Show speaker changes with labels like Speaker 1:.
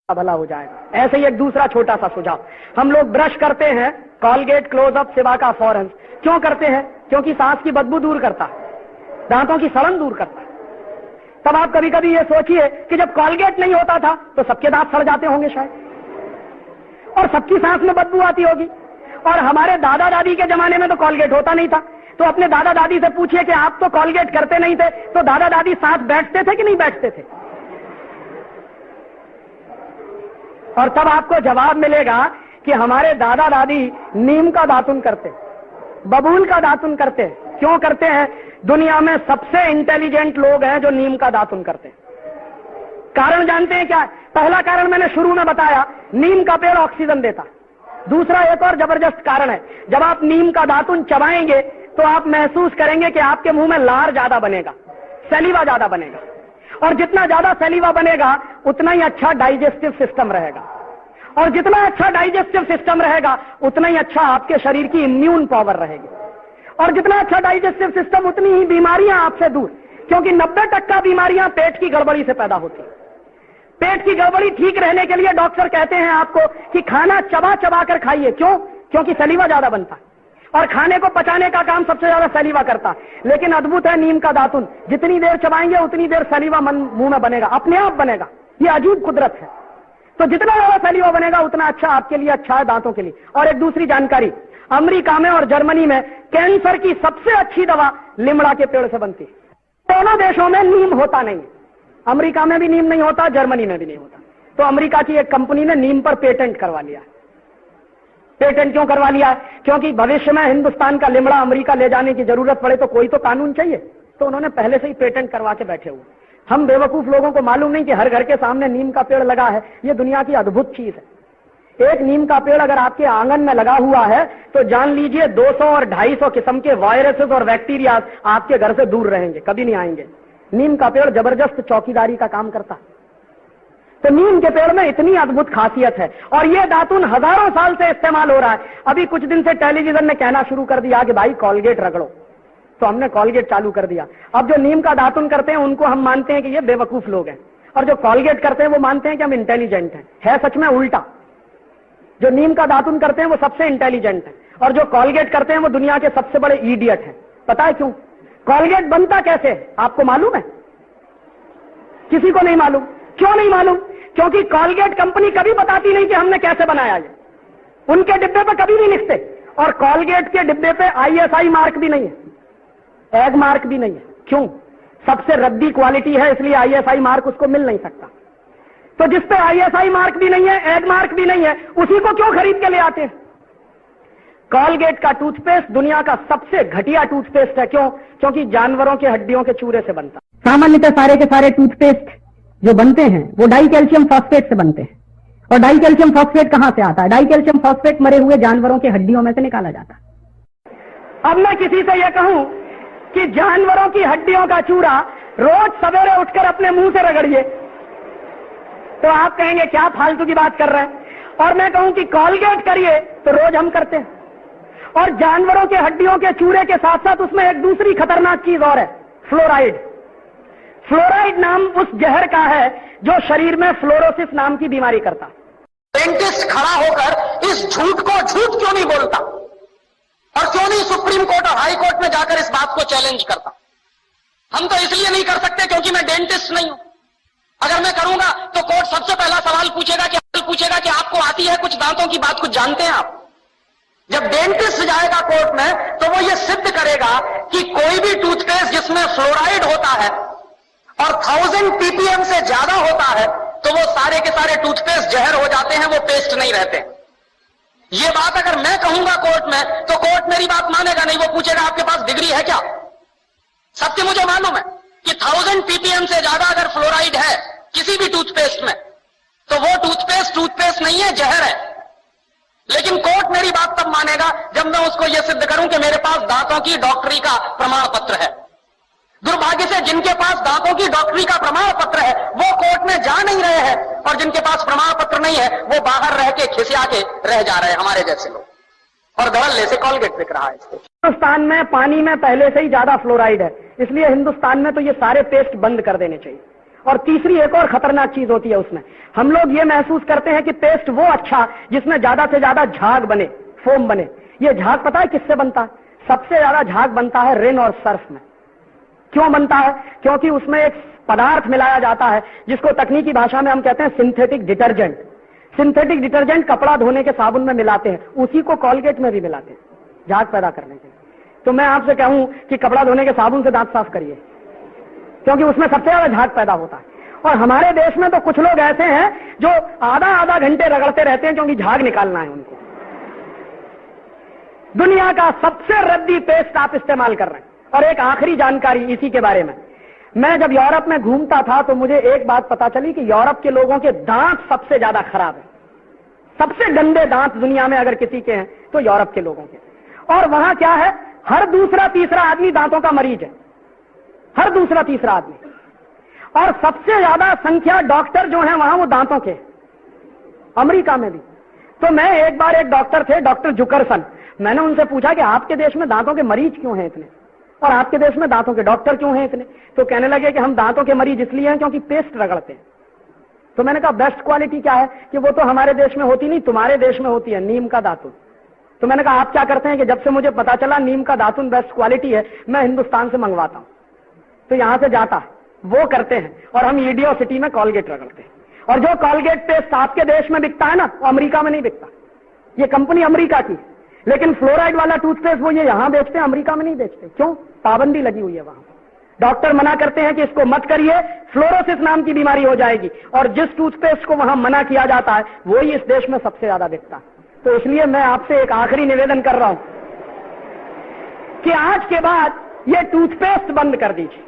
Speaker 1: भला हो जाएगा। ऐसे ही एक दूसरा छोटा सा सुझाव, हम लोग ब्रश करते हैं कॉलगेट, क्लोजअप, सिवाका, फॉरेंस। क्यों करते हैं? क्योंकि सांस की बदबू दूर करता है, दांतों की सड़न दूर करता है। तब आप कभी कभी ये सोचिए कि जब कॉलगेट नहीं होता था तो सबके दांत सड़ जाते होंगे शायद, और सबकी सांस में बदबू आती होगी। और हमारे दादा दादी के जमाने में तो कॉलगेट होता नहीं था, तो अपने दादा दादी से पूछिए कि आप तो कॉलगेट करते नहीं थे, तो दादा दादी साथ बैठते थे कि नहीं बैठते थे? और तब आपको जवाब मिलेगा कि हमारे दादा दादी नीम का दातुन करते, बबूल का दातुन करते। क्यों करते हैं? दुनिया में सबसे इंटेलिजेंट लोग हैं जो नीम का दातुन करते हैं। कारण जानते हैं क्या? पहला कारण मैंने शुरू में बताया, नीम का पेड़ ऑक्सीजन देता। दूसरा एक और जबरदस्त कारण है, जब आप नीम का दातुन चबाएंगे तो आप महसूस करेंगे कि आपके मुंह में लार ज्यादा बनेगा, सलीवा ज्यादा बनेगा, और जितना ज्यादा सलीवा बनेगा उतना ही अच्छा डाइजेस्टिव सिस्टम रहेगा, और जितना अच्छा डाइजेस्टिव सिस्टम रहेगा उतना ही अच्छा आपके शरीर की इम्यून पावर रहेगी, और जितना अच्छा डाइजेस्टिव सिस्टम उतनी ही बीमारियां आपसे दूर, क्योंकि 90% बीमारियां पेट की गड़बड़ी से पैदा होती है। पेट की गड़बड़ी ठीक रहने के लिए डॉक्टर कहते हैं आपको कि खाना चबा चबा कर खाइए। क्यों? क्योंकि सलीवा ज्यादा बनता है, और खाने को पचाने का काम सबसे ज्यादा सलीवा करता है। लेकिन अद्भुत है नीम का दातुन, जितनी देर चबाएंगे उतनी देर सलीवा मुंह में बनेगा, अपने आप बनेगा। ये अजीब कुदरत है। तो जितना ज्यादा सलीवा बनेगा उतना अच्छा आपके लिए, अच्छा है दांतों के लिए। और एक दूसरी जानकारी, अमेरिका में और जर्मनी में कैंसर की सबसे अच्छी दवा लिमड़ा के पेड़ से बनती है। दोनों देशों में नीम होता नहीं है, अमेरिका में भी नीम नहीं होता, जर्मनी में भी नहीं होता। तो अमेरिका की एक कंपनी ने नीम पर पेटेंट करवा लिया। पेटेंट क्यों करवा लिया? क्योंकि भविष्य में हिंदुस्तान का लिमड़ा अमेरिका ले जाने की जरूरत पड़े तो कोई तो कानून चाहिए, तो उन्होंने पहले से ही पेटेंट करवा के बैठे हुए। हम बेवकूफ लोगों को मालूम नहीं कि हर घर के सामने नीम का पेड़ लगा है। ये दुनिया की अद्भुत चीज है। एक नीम का पेड़ अगर आपके आंगन में लगा हुआ है तो जान लीजिए 200 और 250 किस्म के वायरसेस और बैक्टीरिया आपके घर से दूर रहेंगे, कभी नहीं आएंगे। नीम का पेड़ जबरदस्त चौकीदारी का काम करता है। तो नीम के पेड़ में इतनी अद्भुत खासियत है, और ये दातुन हजारों साल से इस्तेमाल हो रहा है। अभी कुछ दिन से टेलीविजन ने कहना शुरू कर दिया कि भाई कॉलगेट रगड़ो, तो हमने कॉलगेट चालू कर दिया। अब जो नीम का दातुन करते हैं उनको हम मानते हैं कि ये बेवकूफ लोग हैं, और जो कॉलगेट करते हैं वो मानते हैं कि हम इंटेलिजेंट हैं। है सच में उल्टा। जो नीम का दातुन करते हैं वो सबसे इंटेलिजेंट है, और जो कॉलगेट करते हैं वो दुनिया के सबसे बड़े इडियट हैं। पता है क्यों? कॉलगेट बनता कैसे आपको मालूम है? किसी को नहीं मालूम। क्यों नहीं मालूम? क्योंकि कॉलगेट कंपनी कभी बताती नहीं कि हमने कैसे बनाया ये। उनके डिब्बे पे कभी नहीं लिखते, और कॉलगेट के डिब्बे पे ISI मार्क भी नहीं है, एग मार्क भी नहीं है। क्यों? सबसे रद्दी क्वालिटी है, इसलिए ISI मार्क उसको मिल नहीं सकता। तो जिस पे ISI मार्क भी नहीं है, एग मार्क भी नहीं है, उसी को क्यों खरीद के ले आते हैं? कॉलगेट का टूथपेस्ट दुनिया का सबसे घटिया टूथपेस्ट है। क्यों? क्योंकि जानवरों के हड्डियों के चूरे से बनता। सामान्यतः सारे के सारे टूथपेस्ट जो बनते हैं वो डाई कैल्शियम फॉस्फेट से बनते हैं। और डाई कैल्शियम फॉस्फेट कहां से आता है? डाई कैल्शियम फॉस्फेट मरे हुए जानवरों की हड्डियों में से निकाला जाता है। अब मैं किसी से यह कहूं कि जानवरों की हड्डियों का चूरा रोज सवेरे उठकर अपने मुंह से रगड़िए, तो आप कहेंगे क्या फालतू की बात कर रहे हैं। और मैं कहूं कि कॉलगेट करिए, तो रोज हम करते हैं। और जानवरों के हड्डियों के चूरे के साथ साथ उसमें एक दूसरी खतरनाक चीज और है, फ्लोराइड। फ्लोराइड नाम उस जहर का है जो शरीर में फ्लोरोसिस नाम की बीमारी करता।
Speaker 2: साइंटिस्ट खड़ा होकर इस झूठ को झूठ क्यों नहीं बोलता, और क्यों नहीं सुप्रीम कोर्ट और हाई कोर्ट में जाकर इस बात को चैलेंज करता? हम तो इसलिए नहीं कर सकते क्योंकि मैं डेंटिस्ट नहीं हूं। अगर मैं करूंगा तो कोर्ट सबसे पहला सवाल पूछेगा कि आपको आती है कुछ दांतों की बात, कुछ जानते हैं आप? जब डेंटिस्ट जाएगा कोर्ट में तो वो ये सिद्ध करेगा कि कोई भी टूथपेस्ट जिसमें फ्लोराइड होता है और 1000 ppm से ज्यादा होता है तो वो सारे के सारे टूथपेस्ट जहर हो जाते हैं, वो पेस्ट नहीं रहते। ये बात अगर मैं कहूंगा कोर्ट में तो कोर्ट मेरी बात मानेगा नहीं, वो पूछेगा आपके पास डिग्री है क्या? सत्य मुझे मालूम है कि 1000 ppm से ज्यादा अगर फ्लोराइड है किसी भी टूथपेस्ट में तो वो टूथपेस्ट नहीं है, जहर है। लेकिन कोर्ट मेरी बात तब मानेगा जब मैं उसको यह सिद्ध करूं कि मेरे पास दांतों की डॉक्टरी का प्रमाण पत्र है। दुर्भाग्य से जिनके पास दांतों की डॉक्टरी का प्रमाण पत्र है वो कोर्ट में जा नहीं रहे हैं, और जिनके पास प्रमाण पत्र नहीं है वो बाहर रह के खिसिया के रह जा रहे हैं, हमारे जैसे लोग। और धड़ल्ले से कॉलगेट बिक रहा है।
Speaker 1: हिंदुस्तान में पानी में पहले से ही ज्यादा फ्लोराइड है, इसलिए हिंदुस्तान में तो ये सारे पेस्ट बंद कर देने चाहिए। और तीसरी एक और खतरनाक चीज होती है उसमें, हम लोग ये महसूस करते हैं कि पेस्ट वो अच्छा जिसमें ज्यादा से ज्यादा झाग बने, फोम बने। ये झाग पता है किससे बनता है? सबसे ज्यादा झाग बनता है रिन और सर्फ में। क्यों बनता है? क्योंकि उसमें एक पदार्थ मिलाया जाता है जिसको तकनीकी भाषा में हम कहते हैं सिंथेटिक डिटर्जेंट। सिंथेटिक डिटर्जेंट कपड़ा धोने के साबुन में मिलाते हैं, उसी को कॉलगेट में भी मिलाते हैं झाग पैदा करने के लिए। तो मैं आपसे कहूं कि कपड़ा धोने के साबुन से दांत साफ करिए, क्योंकि उसमें सबसे ज्यादा झाग पैदा होता है। और हमारे देश में तो कुछ लोग ऐसे हैं जो आधा घंटे रगड़ते रहते हैं क्योंकि झाग निकालना है उनको। दुनिया का सबसे रद्दी पेस्ट आप इस्तेमाल कर रहे हैं। और एक आखिरी जानकारी इसी के बारे में, मैं जब यूरोप में घूमता था तो मुझे एक बात पता चली कि यूरोप के लोगों के दांत सबसे ज्यादा खराब है। सबसे गंदे दांत दुनिया में अगर किसी के हैं तो यूरोप के लोगों के। और वहां क्या है, हर दूसरा तीसरा आदमी दांतों का मरीज है, हर दूसरा तीसरा आदमी। और सबसे ज्यादा संख्या डॉक्टर जो हैं वहां वो दांतों के, अमेरिका में भी। तो मैं एक बार, एक डॉक्टर थे डॉक्टर जुकरसन, मैंने उनसे पूछा कि आपके देश में दांतों के मरीज क्यों हैं इतने, और आपके देश में दांतों के डॉक्टर क्यों हैं इतने? तो कहने लगे कि हम दांतों के मरीज इसलिए हैं क्योंकि पेस्ट रगड़ते हैं। तो मैंने कहा बेस्ट क्वालिटी क्या है? कि वो तो हमारे देश में होती नहीं, तुम्हारे देश में होती है, नीम का दातुन। तो मैंने कहा आप क्या करते हैं? कि जब से मुझे पता चला नीम का दातुन बेस्ट क्वालिटी है, मैं हिंदुस्तान से मंगवाता हूं। तो यहां से जाता है, वो करते हैं, और हम ईडियो सिटी में कॉलगेट रगड़ते हैं। और जो कॉलगेट पेस्ट आपके देश में बिकता है ना, वो अमेरिका में नहीं बिकता। ये कंपनी अमेरिका की, लेकिन फ्लोराइड वाला टूथपेस्ट वो ये यहां बेचते हैं, अमेरिका में नहीं बेचते। क्यों? पाबंदी लगी हुई है वहां। डॉक्टर मना करते हैं कि इसको मत करिए, फ्लोरोसिस नाम की बीमारी हो जाएगी। और जिस टूथपेस्ट को वहां मना किया जाता है वो ही इस देश में सबसे ज्यादा बिकता है। तो इसलिए मैं आपसे एक आखिरी निवेदन कर रहा हूं कि आज के बाद ये टूथपेस्ट बंद कर दीजिए।